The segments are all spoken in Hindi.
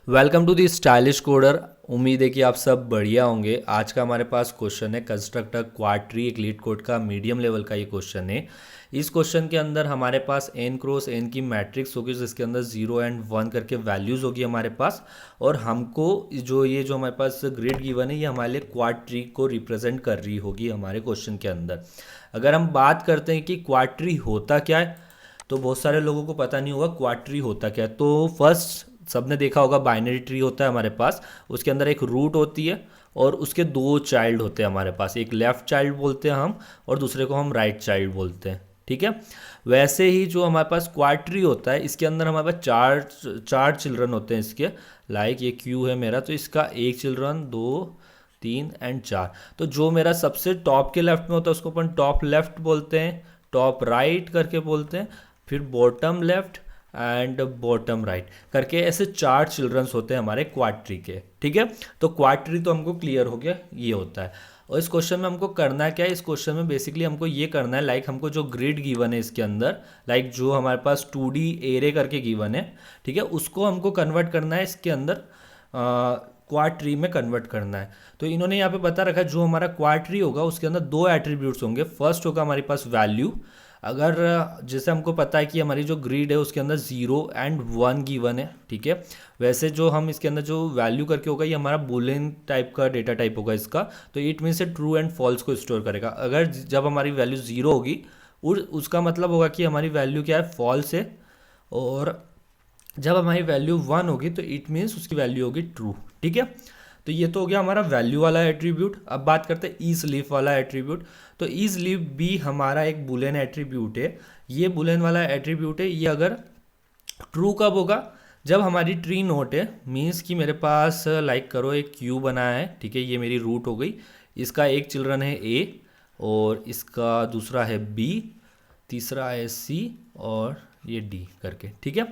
Welcome to the stylish coder. उम्मीद है कि आप सब बढ़िया होंगे। आज का हमारे पास क्वेश्चन है कंस्ट्रक्ट अ क्वाड्री, एक लीड कोड का मीडियम लेवल का ये क्वेश्चन है। इस क्वेश्चन के अंदर हमारे पास n क्रॉस n की मैट्रिक्स होगी जिसके अंदर 0 एंड 1 करके वैल्यूज़ होगी हमारे पास। और हमको जो हमारे पास ग्रिड गिवन है ये हमारे लिए क्वाड्री को रिप्रेजेंट कर रही होगी हमारे क्वेश्चन के अंदर। अगर हम बात करते हैं कि क्वाड्री होता क्या है, तो बहुत सारे लोगों को पता नहीं होगा क्वाड्री होता क्या है। तो फर्स्ट सबने देखा होगा बाइनरी ट्री होता है हमारे पास, उसके अंदर एक रूट होती है और उसके दो चाइल्ड होते हैं हमारे पास, एक लेफ्ट चाइल्ड बोलते हैं हम और दूसरे को हम राइट चाइल्ड बोलते हैं। ठीक है, वैसे ही जो हमारे पास क्वाड ट्री होता है इसके अंदर हमारे पास चार चार चिल्ड्रन होते हैं इसके। लाइक ये क्यू है मेरा, तो इसका एक चिल्ड्रन, दो, तीन एंड चार। तो जो मेरा सबसे टॉप के लेफ्ट में होता है उसको अपन टॉप लेफ्ट बोलते हैं, टॉप राइट करके बोलते हैं, फिर bottom left and bottom right करके ऐसे चार चिल्ड्रंस होते हैं हमारे क्वाड ट्री के। ठीक है, तो क्वाड ट्री तो हमको क्लियर हो गया ये होता है। और इस क्वेश्चन में हमको करना क्या है, इस क्वेश्चन में बेसिकली हमको ये करना है, लाइक हमको जो ग्रिड गिवन है इसके अंदर, लाइक जो हमारे पास 2D एरे करके गिवन है, ठीक है, उसको हमको कन्वर्ट करना है इसके अंदर क्वाड ट्री में कन्वर्ट करना है। तो इन्होंने यहाँ पे बता रखा है जो हमारा क्वाड ट्री होगा उसके अंदर दो एट्रीब्यूट्स होंगे। फर्स्ट होगा हमारे पास वैल्यू। अगर जैसे हमको पता है कि हमारी जो ग्रिड है उसके अंदर 0 एंड 1 गिवन है, ठीक है, वैसे जो हम इसके अंदर जो वैल्यू करके होगा ये हमारा बुलियन टाइप का डेटा टाइप होगा इसका। तो इट मीन से ट्रू एंड फॉल्स को स्टोर करेगा। अगर जब हमारी वैल्यू 0 होगी उसका मतलब होगा कि हमारी वैल्यू क्या है, फॉल्स है। और जब हमारी वैल्यू 1 होगी तो इट मीन्स उसकी वैल्यू होगी ट्रू। ठीक है, तो ये तो हो गया हमारा वैल्यू वाला एट्रीब्यूट। अब बात करते हैं ईज लीफ वाला एट्रीब्यूट। तो ईज लीफ भी हमारा एक बुलियन एट्रीब्यूट है। ये बुलियन वाला एट्रीब्यूट है, ये अगर ट्रू कब होगा, जब हमारी ट्री नोट है, मीन्स कि मेरे पास लाइक करो एक क्यू बनाया है, ठीक है, ये मेरी रूट हो गई, इसका एक चिल्ड्रन है ए और इसका दूसरा है बी, तीसरा है सी और ये डी करके। ठीक है,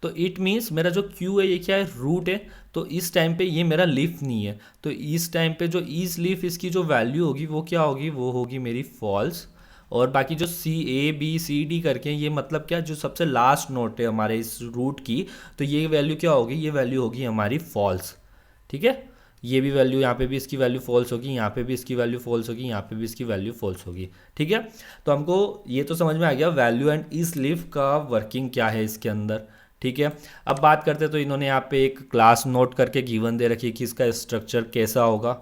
तो इट मीन्स मेरा जो क्यू है ये क्या है, रूट है। तो इस टाइम पे ये मेरा लीफ नहीं है, तो इस टाइम पे जो ईज लीफ इसकी जो वैल्यू होगी वो क्या होगी, वो होगी मेरी फॉल्स। और बाकी जो सी ए बी सी डी करके ये मतलब क्या, जो सबसे लास्ट नोट है हमारे इस रूट की, तो ये वैल्यू क्या होगी, ये वैल्यू होगी हमारी फॉल्स। ठीक है, ये भी वैल्यू, यहाँ पे भी इसकी वैल्यू फॉल्स होगी, यहाँ पे भी इसकी वैल्यू फॉल्स होगी, यहाँ पे भी इसकी वैल्यू फॉल्स होगी। ठीक है, तो हमको ये तो समझ में आ गया वैल्यू एंड इस लीफ का वर्किंग क्या है इसके अंदर। ठीक है, अब बात करते हैं, तो इन्होंने यहाँ पे एक क्लास नोट करके गिवन दे रखी है कि इसका स्ट्रक्चर कैसा होगा।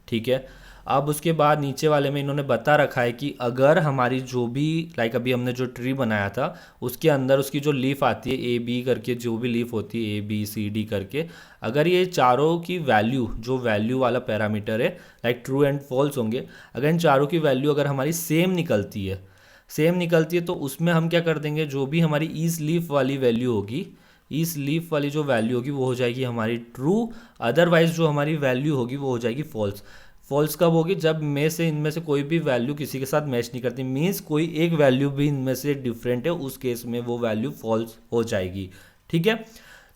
ठीक है, अब उसके बाद नीचे वाले में इन्होंने बता रखा है कि अगर हमारी जो भी, लाइक अभी हमने जो ट्री बनाया था उसके अंदर उसकी जो लीफ आती है ए बी करके, जो भी लीफ होती है ए बी सी डी करके, अगर ये चारों की वैल्यू, जो वैल्यू वाला पैरामीटर है लाइक ट्रू एंड फॉल्स होंगे, अगर इन चारों की वैल्यू अगर हमारी सेम निकलती है तो उसमें हम क्या कर देंगे, जो भी हमारी ईज लीफ वाली वैल्यू होगी, इस लीफ वाली जो वैल्यू होगी वो हो जाएगी हमारी ट्रू। अदरवाइज जो हमारी वैल्यू होगी वो हो जाएगी फॉल्स। फॉल्स कब होगी, जब इनमें से कोई भी वैल्यू किसी के साथ मैच नहीं करती, मीन्स कोई एक वैल्यू भी इनमें से डिफरेंट है, उस केस में वो वैल्यू फॉल्स हो जाएगी। ठीक है,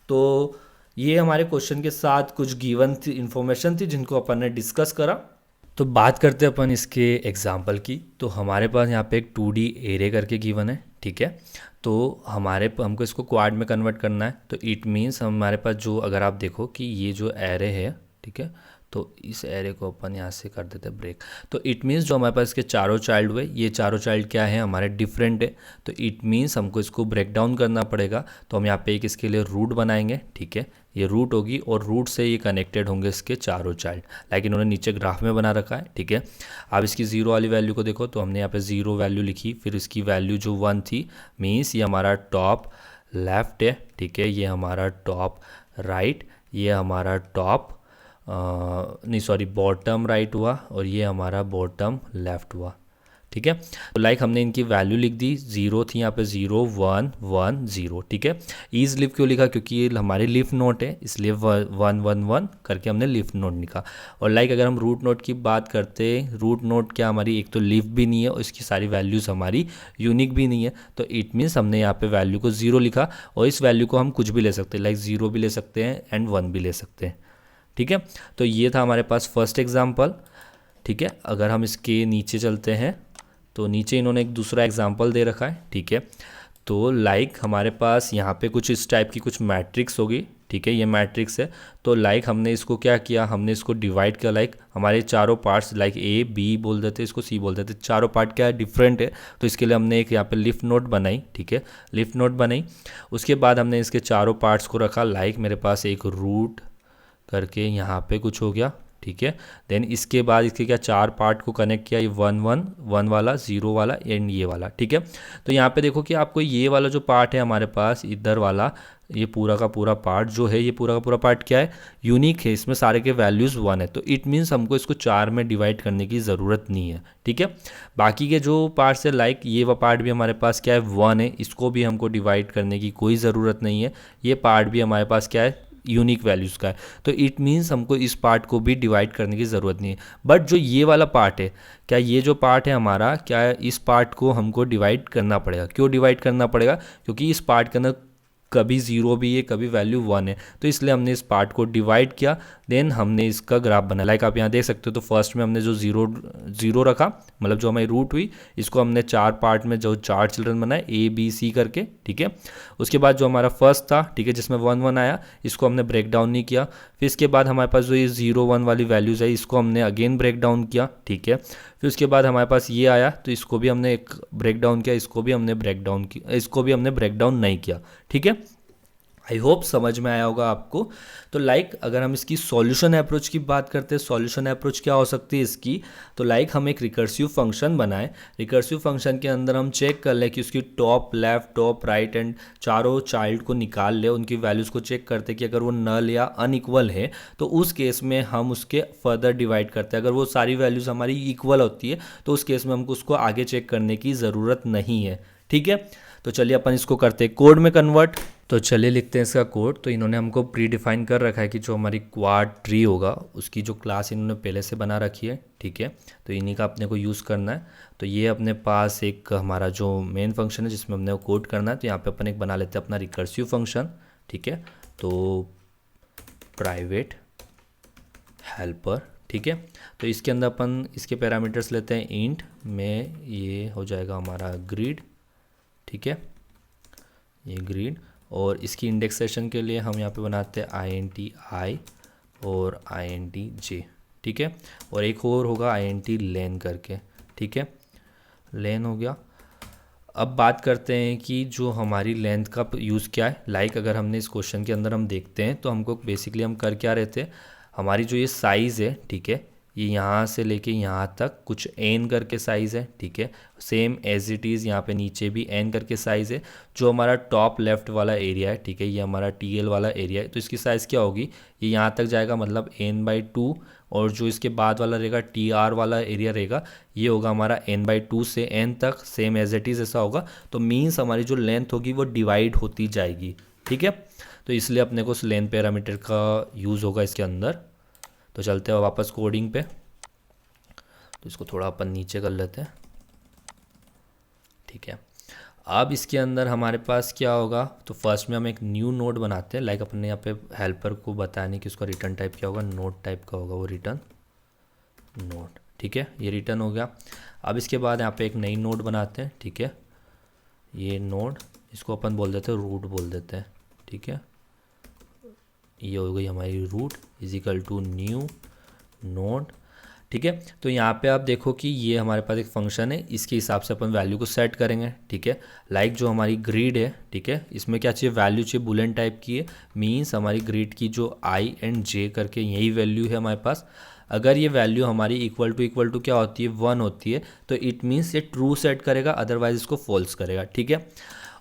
तो ये हमारे क्वेश्चन के साथ कुछ गिवन थी, इन्फॉर्मेशन थी जिनको अपन ने डिस्कस करा। तो बात करते हैं अपन इसके एग्जाम्पल की। तो हमारे पास यहाँ पे एक 2D एरे करके गिवन है। ठीक है, तो हमको इसको क्वाड में कन्वर्ट करना है। तो इट मीन्स हमारे पास जो, अगर आप देखो कि ये जो एरे है, ठीक है, तो इस एरे को अपन यहाँ से कर देते हैं ब्रेक। तो इट मीन्स जो हमारे पास इसके चारों चाइल्ड हुए, ये चारों चाइल्ड क्या है, हमारे डिफरेंट है। तो इट मीन्स हमको इसको ब्रेक डाउन करना पड़ेगा। तो हम यहाँ पे एक इसके लिए रूट बनाएंगे। ठीक है, ये रूट होगी और रूट से ये कनेक्टेड होंगे इसके चारों चाइल्ड, लाइक इन्होंने नीचे ग्राफ में बना रखा है। ठीक है, अब इसकी 0 वाली वैल्यू को देखो, तो हमने यहाँ पे 0 वैल्यू लिखी, फिर इसकी वैल्यू जो 1 थी, मीन्स ये हमारा टॉप लेफ्ट है। ठीक है, ये हमारा टॉप राइट, ये हमारा टॉप नहीं सॉरी बॉटम राइट हुआ और ये हमारा बॉटम लेफ्ट हुआ। ठीक है, तो लाइक हमने इनकी वैल्यू लिख दी, 0 थी यहाँ पे, 0 1 1 0। ठीक है, ईज लिफ क्यों लिखा, क्योंकि ये हमारी लिफ नोट है, इसलिए 1 1 1 करके हमने लिफ नोट लिखा। और लाइक अगर हम रूट नोट की बात करते हैं, रूट नोट क्या हमारी, एक तो लिफ भी नहीं है और इसकी सारी वैल्यूज़ हमारी यूनिक भी नहीं है। तो इट मीन्स हमने यहाँ पे वैल्यू को 0 लिखा और इस वैल्यू को हम कुछ भी ले सकते हैं, लाइक 0 भी ले सकते हैं एंड 1 भी ले सकते हैं। ठीक है, तो ये था हमारे पास फर्स्ट एग्जाम्पल। ठीक है, अगर हम इसके नीचे चलते हैं तो नीचे इन्होंने एक दूसरा एग्जाम्पल दे रखा है। ठीक है, तो लाइक हमारे पास यहाँ पे कुछ इस टाइप की कुछ मैट्रिक्स होगी। ठीक है, ये मैट्रिक्स है। तो लाइक हमने इसको क्या किया, हमने इसको डिवाइड किया, लाइक हमारे चारों पार्ट्स लाइक ए बी बोल देते, इसको सी बोल देते, चारों पार्ट क्या है, डिफरेंट है। तो इसके लिए हमने एक यहाँ पे लिफ नोट बनाई, ठीक है, लिफ नोट बनाई। उसके बाद हमने इसके चारों पार्ट्स को रखा, लाइक मेरे पास एक रूट करके यहाँ पे कुछ हो गया, ठीक है। देन इसके बाद इसके क्या चार पार्ट को कनेक्ट किया, ये 1 1 1 वाला, 0 वाला एंड ये वाला, ठीक है। तो यहाँ पे देखो कि आपको ये वाला जो पार्ट है हमारे पास इधर वाला, ये पूरा का पूरा पार्ट जो है, ये पूरा का पूरा पार्ट क्या है, यूनिक है, इसमें सारे के वैल्यूज़ 1 है। तो इट मीन्स हमको इसको 4 में डिवाइड करने की ज़रूरत नहीं है, ठीक है। बाकी के जो पार्ट्स है लाइक ये वाला पार्ट भी हमारे पास क्या है 1 है, इसको भी हमको डिवाइड करने की कोई ज़रूरत नहीं है। ये पार्ट भी हमारे पास क्या है, यूनिक वैल्यूज़ का है। तो इट मीन्स हमको इस पार्ट को भी डिवाइड करने की ज़रूरत नहीं है। बट जो ये वाला पार्ट है, क्या ये जो पार्ट है हमारा, क्या है, इस पार्ट को हमको डिवाइड करना पड़ेगा। क्यों डिवाइड करना पड़ेगा, क्योंकि इस पार्ट के अंदर कभी 0 भी है, कभी वैल्यू 1 है। तो इसलिए हमने इस पार्ट को डिवाइड किया, देन हमने इसका ग्राफ बनाया। लाइक आप यहाँ देख सकते हो, तो फर्स्ट में हमने जो ज़ीरो रखा, मतलब जो हमारी रूट हुई, इसको हमने 4 पार्ट में जो 4 चिल्ड्रन बनाए ए बी सी करके, ठीक है। उसके बाद जो हमारा फर्स्ट था, ठीक है, जिसमें 1 1 आया, इसको हमने ब्रेक डाउन नहीं किया। फिर इसके बाद हमारे पास जो ये 0 1 वाली वैल्यूज़ है, इसको हमने अगेन ब्रेक डाउन किया, ठीक है। फिर उसके बाद हमारे पास ये आया, तो इसको भी हमने एक ब्रेक डाउन किया, इसको भी हमने ब्रेक डाउन किया, इसको भी हमने ब्रेक डाउन नहीं किया, ठीक है। आई होप समझ में आया होगा आपको। तो लाइक अगर हम इसकी सॉल्यूशन अप्रोच की बात करते हैं, सॉल्यूशन अप्रोच क्या हो सकती है इसकी, तो लाइक हम एक रिकर्सिव फंक्शन बनाएं। रिकर्सिव फंक्शन के अंदर हम चेक कर लें कि उसकी top left top right and चारों चाइल्ड को निकाल ले, उनकी वैल्यूज़ को चेक करते कि अगर वो नल या अनइक्वल है तो उस केस में हम उसके फर्दर डिवाइड करते हैं। अगर वो सारी वैल्यूज़ हमारी इक्वल होती है तो उस केस में हमको उसको आगे चेक करने की ज़रूरत नहीं है, ठीक है। तो चलिए अपन इसको करते हैं कोड में कन्वर्ट। तो चलिए लिखते हैं इसका कोड। तो इन्होंने हमको प्री डिफाइन कर रखा है कि जो हमारी क्वाड ट्री होगा उसकी जो क्लास इन्होंने पहले से बना रखी है, ठीक है। तो इन्हीं का अपने को यूज़ करना है। तो ये अपने पास एक हमारा जो मेन फंक्शन है जिसमें हमने वो कोड करना है। तो यहाँ पे अपन एक बना लेते हैं अपना रिकर्सिव फंक्शन, ठीक है। तो प्राइवेट हेल्पर, ठीक है। तो इसके अंदर अपन इसके पैरामीटर्स लेते हैं इंट में, ये हो जाएगा हमारा ग्रिड, ठीक है, ये ग्रिड। और इसकी इंडेक्सेशन के लिए हम यहाँ पे बनाते हैं int और int, ठीक है। और एक और होगा int len करके, ठीक है, लेन हो गया। अब बात करते हैं कि जो हमारी लेंथ का यूज़ क्या है। लाइक अगर हमने इस क्वेश्चन के अंदर हम देखते हैं तो हमको बेसिकली हम कर क्या रहे थे, हमारी जो ये साइज़ है, ठीक है, ये यहाँ से लेके यहाँ तक कुछ n करके साइज़ है, ठीक है। सेम एज इट इज़ यहाँ पे नीचे भी n करके साइज़ है। जो हमारा टॉप लेफ्ट वाला एरिया है, ठीक है, ये हमारा TL वाला एरिया है, तो इसकी साइज़ क्या होगी, ये यहाँ तक जाएगा, मतलब n/2। और जो इसके बाद वाला रहेगा TR वाला एरिया रहेगा, ये होगा हमारा n/2 से n तक, सेम एज इट इज़ ऐसा होगा। तो मीन्स हमारी जो लेंथ होगी वो डिवाइड होती जाएगी, ठीक है। तो इसलिए अपने को उस लेंथ पैरामीटर का यूज़ होगा इसके अंदर। तो चलते हैं वापस कोडिंग पे। तो इसको थोड़ा अपन नीचे कर लेते हैं, ठीक है। अब इसके अंदर हमारे पास क्या होगा, तो फर्स्ट में हम एक न्यू नोड बनाते हैं। लाइक अपने यहाँ पे हेल्पर को बताने कि उसका रिटर्न टाइप क्या होगा, नोड टाइप का होगा वो रिटर्न नोड, ठीक है। ये रिटर्न हो गया। अब इसके बाद यहाँ पे एक नई नोड बनाते हैं, ठीक है। ये नोड, इसको अपन बोल देते हैं रूट बोल देते हैं, ठीक है। ये हो गई हमारी root is equal to new node, ठीक है। तो यहाँ पे आप देखो कि ये हमारे पास एक फंक्शन है, इसके हिसाब से अपन वैल्यू को सेट करेंगे, ठीक है। लाइक जो हमारी ग्रिड है, ठीक है, इसमें क्या चाहिए, वैल्यू चाहिए बुलेन टाइप की है। मीन्स हमारी ग्रिड की जो I एंड J करके यही वैल्यू है हमारे पास। अगर ये वैल्यू हमारी इक्वल टू क्या होती है, 1 होती है, तो इट मीन्स ये ट्रू सेट करेगा, अदरवाइज इसको फॉल्स करेगा, ठीक है।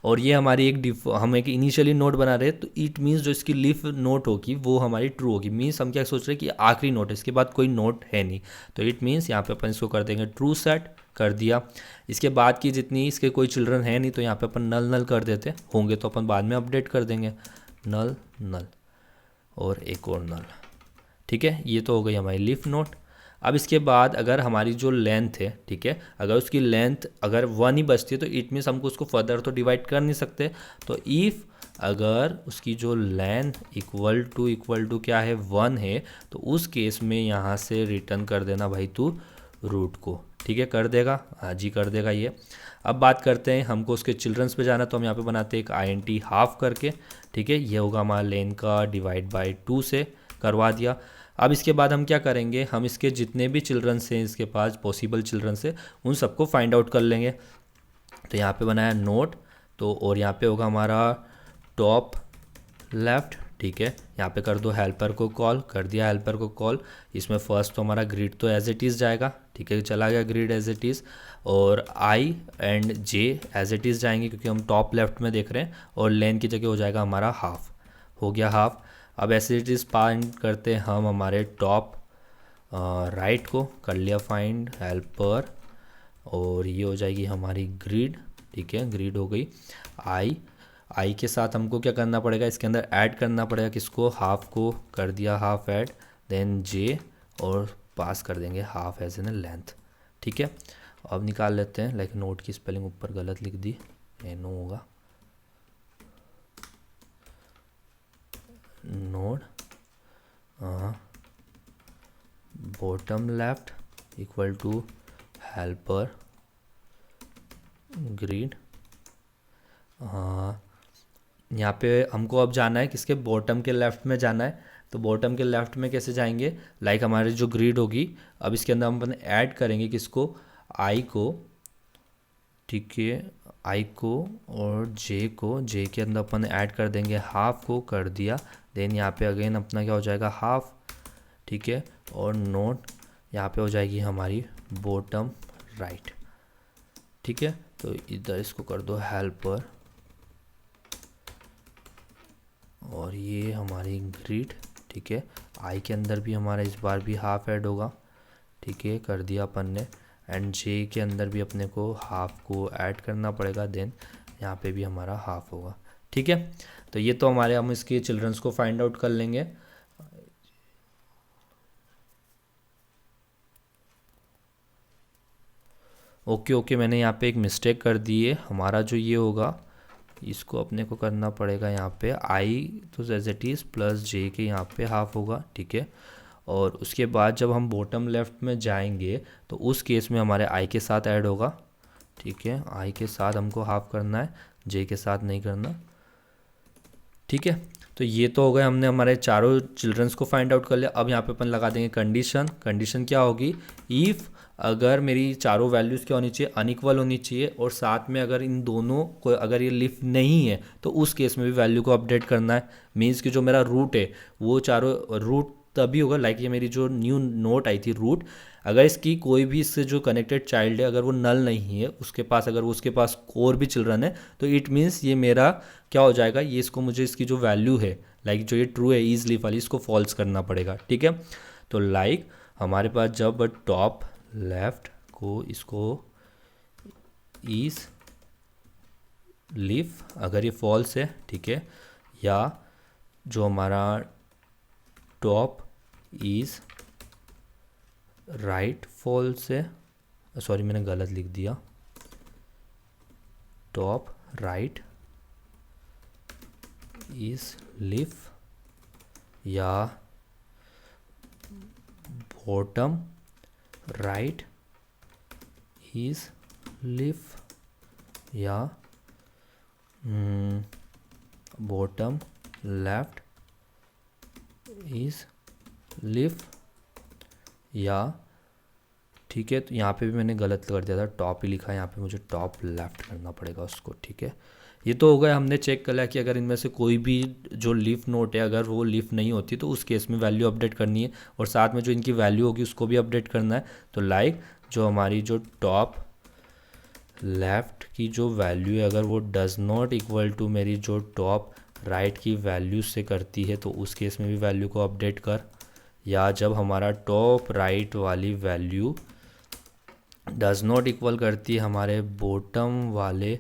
और ये हमारी हम एक इनिशियली नोट बना रहे हैं, तो इट मीन्स जो इसकी लीफ नोट होगी वो हमारी ट्रू होगी। मीन्स हम क्या सोच रहे हैं कि आखिरी नोट है, इसके बाद कोई नोट है नहीं। तो इट मीन्स यहाँ पे अपन इसको कर देंगे ट्रू सेट, कर दिया। इसके बाद की जितनी इसके कोई चिल्ड्रन है नहीं, तो यहाँ पे अपन नल नल कर देते, होंगे तो अपन बाद में अपडेट कर देंगे, नल नल और एक और नल, ठीक है। ये तो हो गई हमारी लीफ नोट। अब इसके बाद अगर हमारी जो लेंथ है, ठीक है, अगर उसकी लेंथ अगर 1 ही बचती है तो इट मीन्स हमको उसको फर्दर तो डिवाइड कर नहीं सकते। तो इफ़ अगर उसकी जो लेंथ इक्वल टू क्या है 1 है, तो उस केस में यहाँ से रिटर्न कर देना भाई तू रूट को, ठीक है, कर देगा, हाँ जी कर देगा ये। अब बात करते हैं हमको उसके चिल्ड्रंस पे जाना, तो हम यहाँ पे बनाते हैं एक int हाफ करके, ठीक है, ये होगा हमारा लेन का डिवाइड बाय 2 से करवा दिया। अब इसके बाद हम क्या करेंगे, हम इसके जितने भी चिल्ड्रंस हैं इसके पास पॉसिबल चिल्ड्रंस हैं उन सबको फाइंड आउट कर लेंगे। तो यहाँ पे बनाया नोट, तो और यहाँ पे होगा हमारा टॉप लेफ्ट, ठीक है। यहाँ पे कर दो हेल्पर को कॉल, कर दिया हेल्पर को कॉल। इसमें फर्स्ट तो हमारा ग्रिड तो एज इट इज़ जाएगा, ठीक है, चला गया ग्रिड एज इट इज़। और I and J as it is जाएंगे क्योंकि हम टॉप लेफ्ट में देख रहे हैं। और लेन की जगह हो जाएगा हमारा हाफ, हो गया हाफ। अब एज इट इज़ फाइंड करते हैं हम हमारे टॉप राइट को, कर लिया फाइंड हेल्पर, और ये हो जाएगी हमारी ग्रिड, ठीक है, ग्रिड हो गई। आई के साथ हमको क्या करना पड़ेगा, इसके अंदर ऐड करना पड़ेगा किसको, हाफ को, कर दिया हाफ ऐड, देन जे, और पास कर देंगे हाफ एज एन लेंथ, ठीक है। अब निकाल लेते हैं, लाइक नोट की स्पेलिंग ऊपर गलत लिख दी, नो होगा, node bottom left equal to helper grid. यहाँ पे हमको अब जाना है किसके, बॉटम के लेफ़्ट में जाना है। तो बॉटम के लेफ़्ट में कैसे जाएंगे, लाइक हमारी जो ग्रिड होगी, अब इसके अंदर हम अपन ऐड करेंगे किसको, आई को, ठीक है, आई को, और जे को, जे के अंदर अपन ऐड कर देंगे हाफ को, कर दिया। देन यहाँ पे अगेन अपना क्या हो जाएगा हाफ, ठीक है, और नोट यहाँ पे हो जाएगी हमारी बॉटम राइट, ठीक है। तो इधर इसको कर दो हेल्पर, और ये हमारी ग्रिड, ठीक है। आई के अंदर भी हमारा इस बार भी हाफ ऐड होगा, ठीक है, कर दिया अपन ने। एंड जे के अंदर भी अपने को हाफ को ऐड करना पड़ेगा, देन यहाँ पे भी हमारा हाफ होगा, ठीक है। तो ये तो हमारे, हम इसके चिल्ड्रंस को फाइंड आउट कर लेंगे। ओके ओके, मैंने यहाँ पे एक मिस्टेक कर दी है। हमारा जो ये होगा इसको अपने को करना पड़ेगा यहाँ पे आई तो एज इट इज़ प्लस जे के यहाँ पे हाफ होगा, ठीक है। और उसके बाद जब हम बॉटम लेफ्ट में जाएंगे तो उस केस में हमारे आई के साथ ऐड होगा, ठीक है, आई के साथ हमको हाफ करना है, जे के साथ नहीं करना, ठीक है। तो ये तो हो गए, हमने हमारे चारों चिल्ड्रंस को फाइंड आउट कर लिया। अब यहाँ पे अपन लगा देंगे कंडीशन। कंडीशन क्या होगी, इफ़ अगर मेरी चारों वैल्यूज़ क्या होनी चाहिए, अनइक्वल होनी चाहिए, और साथ में अगर इन दोनों को अगर ये लिफ नहीं है तो उस केस में भी वैल्यू को अपडेट करना है। मीन्स कि जो मेरा रूट है वो चारों रूट तभी होगा, लाइक ये मेरी जो न्यू नोट आई थी रूट, अगर इसकी कोई भी इससे जो कनेक्टेड चाइल्ड है अगर वो नल नहीं है उसके पास, अगर वो उसके पास और भी चिल्ड्रन है, तो इट मीन्स ये मेरा क्या हो जाएगा, ये इसको मुझे इसकी जो वैल्यू है, लाइक जो ये ट्रू है ईज लीफ वाली, इसको फॉल्स करना पड़ेगा, ठीक है। तो लाइक हमारे पास जब टॉप लेफ्ट को इसको ईज लीफ अगर ये फॉल्स है, ठीक है, या जो हमारा टॉप इज राइट फॉल्स है, सॉरी मैंने गलत लिख दिया, टॉप राइट इज लीफ, या बॉटम राइट इज लीफ, या बॉटम लेफ्ट इज लीफ, या ठीक है। तो यहाँ पे भी मैंने गलत कर दिया था, टॉप ही लिखा है, यहाँ पे मुझे टॉप लेफ्ट करना पड़ेगा उसको, ठीक है। ये तो हो गया, हमने चेक कर लिया कि अगर इनमें से कोई भी जो लीफ नोट है अगर वो लीफ नहीं होती तो उस केस में वैल्यू अपडेट करनी है, और साथ में जो इनकी वैल्यू होगी उसको भी अपडेट करना है। तो लाइक जो हमारी जो टॉप लेफ्ट की जो वैल्यू है अगर वो डज़ नॉट इक्वल टू मेरी जो टॉप राइट की वैल्यू से करती है तो उस केस में भी वैल्यू को अपडेट कर, या जब हमारा टॉप राइट वाली वैल्यू डज़ नॉट इक्वल करती है हमारे बॉटम वाले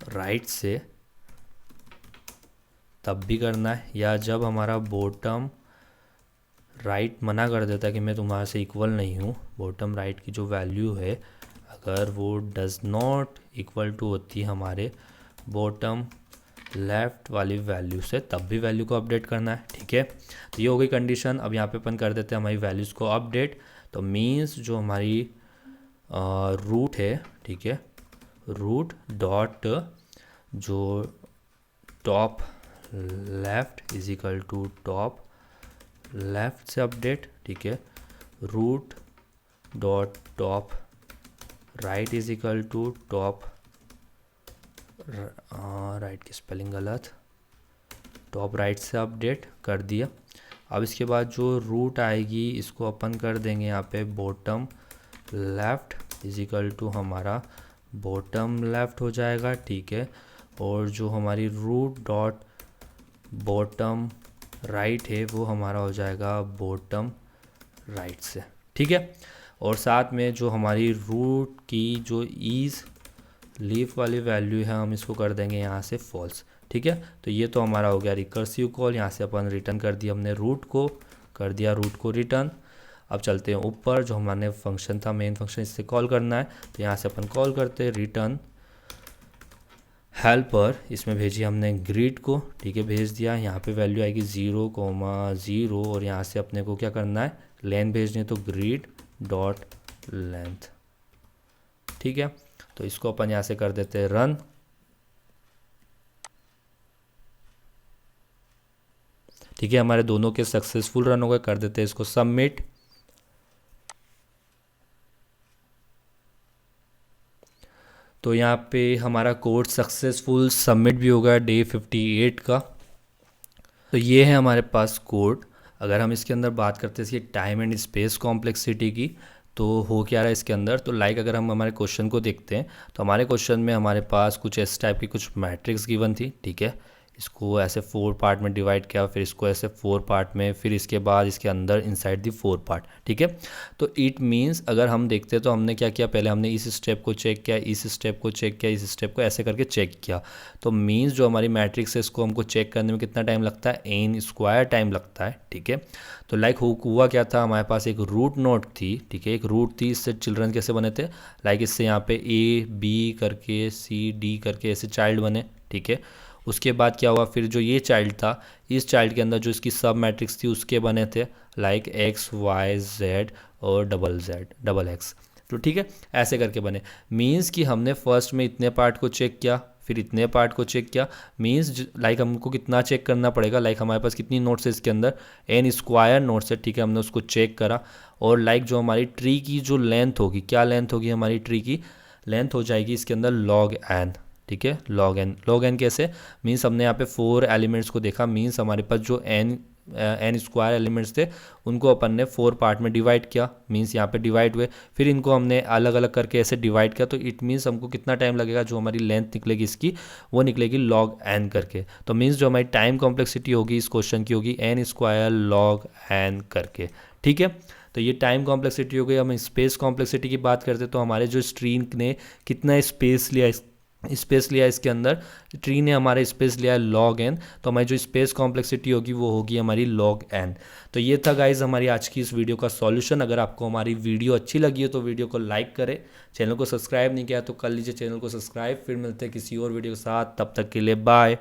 राइट से तब भी करना है, या जब हमारा बॉटम राइट मना कर देता है कि मैं तुम्हारे से इक्वल नहीं हूँ, बॉटम राइट की जो वैल्यू है अगर वो डज़ नॉट इक्वल टू होती है हमारे बॉटम लेफ्ट वाली वैल्यू से तब भी वैल्यू को अपडेट करना है, ठीक है। तो ये हो गई कंडीशन। अब यहाँ पे अपन कर देते हैं हमारी वैल्यूज़ को अपडेट। तो मीन्स जो हमारी रूट है, ठीक है, रूट डॉट जो top left is equal to top, left से अपडेट, ठीक है, root dot top right is equal to top, right की स्पेलिंग गलत, टॉप राइट से अपडेट कर दिया। अब इसके बाद जो रूट आएगी इसको अपन कर देंगे यहाँ पे bottom left is equal to हमारा बॉटम लेफ़्ट हो जाएगा, ठीक है। और जो हमारी रूट डॉट बॉटम राइट है वो हमारा हो जाएगा बॉटम राइट से, ठीक है। और साथ में जो हमारी रूट की जो ईज लीफ वाली वैल्यू है हम इसको कर देंगे यहाँ से फॉल्स, ठीक है। तो ये तो हमारा हो गया रिकर्सिव कॉल, यहाँ से अपन रिटर्न कर दिया हमने रूट को, कर दिया रूट को रिटर्न। अब चलते हैं ऊपर, जो हमारे फंक्शन था मेन फंक्शन इससे कॉल करना है, तो यहाँ से अपन कॉल करते हैं रिटर्न हेल्पर, इसमें भेजी हमने ग्रीड को, ठीक है, भेज दिया। यहाँ पे वैल्यू आएगी 0,0 और यहाँ से अपने को क्या करना है लेंथ भेजनी है, तो ग्रीड डॉट लेंथ, ठीक है। तो इसको अपन यहाँ से कर देते हैं रन, ठीक है। हमारे दोनों के सक्सेसफुल रन हो गए, कर देते हैं इसको सबमिट। तो यहाँ पे हमारा कोड सक्सेसफुल सबमिट भी होगा डे 58 का। तो ये है हमारे पास कोड। अगर हम इसके अंदर बात करते हैं इसकी टाइम एंड स्पेस कॉम्प्लेक्सिटी की, तो हो क्या रहा है इसके अंदर, तो लाइक अगर हम हमारे क्वेश्चन को देखते हैं तो हमारे क्वेश्चन में हमारे पास कुछ इस टाइप की कुछ मैट्रिक्स गिवन थी, ठीक है। इसको ऐसे 4 पार्ट में डिवाइड किया, फिर इसको ऐसे 4 पार्ट में, फिर इसके बाद इसके अंदर इनसाइड दी 4 पार्ट, ठीक है। तो इट मीन्स अगर हम देखते हैं तो हमने क्या किया, पहले हमने इस स्टेप को चेक किया, इस स्टेप को चेक किया, इस स्टेप को ऐसे करके चेक किया। तो मीन्स जो हमारी मैट्रिक्स है इसको हमको चेक करने में कितना टाइम लगता है, n स्क्वायर टाइम लगता है, ठीक है। तो लाइक हुआ क्या था, हमारे पास एक रूट नोड थी, ठीक है, एक रूट थी। इससे चिल्ड्रन कैसे बने थे, लाइक इससे यहाँ पे A B करके C D करके ऐसे चाइल्ड बने, ठीक है। उसके बाद क्या हुआ, फिर जो ये चाइल्ड था, इस चाइल्ड के अंदर जो इसकी सब मैट्रिक्स थी उसके बने थे लाइक X Y Z और डबल X, तो ठीक है, ऐसे करके बने। मीन्स कि हमने फर्स्ट में इतने पार्ट को चेक किया, फिर इतने पार्ट को चेक किया। मीन्स लाइक हमको कितना चेक करना पड़ेगा, लाइक हमारे पास कितनी नोट्स है इसके अंदर, n स्क्वायर नोट्स है, ठीक है। हमने उसको चेक करा, और लाइक जो हमारी ट्री की जो लेंथ होगी, क्या लेंथ होगी हमारी ट्री की लेंथ हो जाएगी इसके अंदर log n, ठीक है, log n कैसे, मीन्स हमने यहाँ पे 4 एलिमेंट्स को देखा। मीन्स हमारे पास जो n स्क्वायर एलिमेंट्स थे उनको अपन ने 4 पार्ट में डिवाइड किया, मीन्स यहाँ पे डिवाइड हुए, फिर इनको हमने अलग अलग करके ऐसे डिवाइड किया। तो इट मीन्स हमको कितना टाइम लगेगा, जो हमारी लेंथ निकलेगी इसकी वो निकलेगी log n करके। तो मीन्स जो हमारी टाइम कॉम्प्लेक्सिटी होगी इस क्वेश्चन की होगी n स्क्वायर log n करके, ठीक है। तो ये टाइम कॉम्प्लेक्सिटी हो गई। हम स्पेस कॉम्प्लेक्सिटी की बात करते तो हमारे जो स्ट्रीम ने कितना स्पेस लिया इसके अंदर, ट्री ने हमारे स्पेस लिया है log n, तो हमारी जो स्पेस कॉम्प्लेक्सिटी होगी वो होगी हमारी log n। तो ये था गाइज हमारी आज की इस वीडियो का सॉल्यूशन। अगर आपको हमारी वीडियो अच्छी लगी हो तो वीडियो को लाइक करें, चैनल को सब्सक्राइब नहीं किया तो कर लीजिए चैनल को सब्सक्राइब। फिर मिलते हैं किसी और वीडियो के साथ, तब तक के लिए बाय।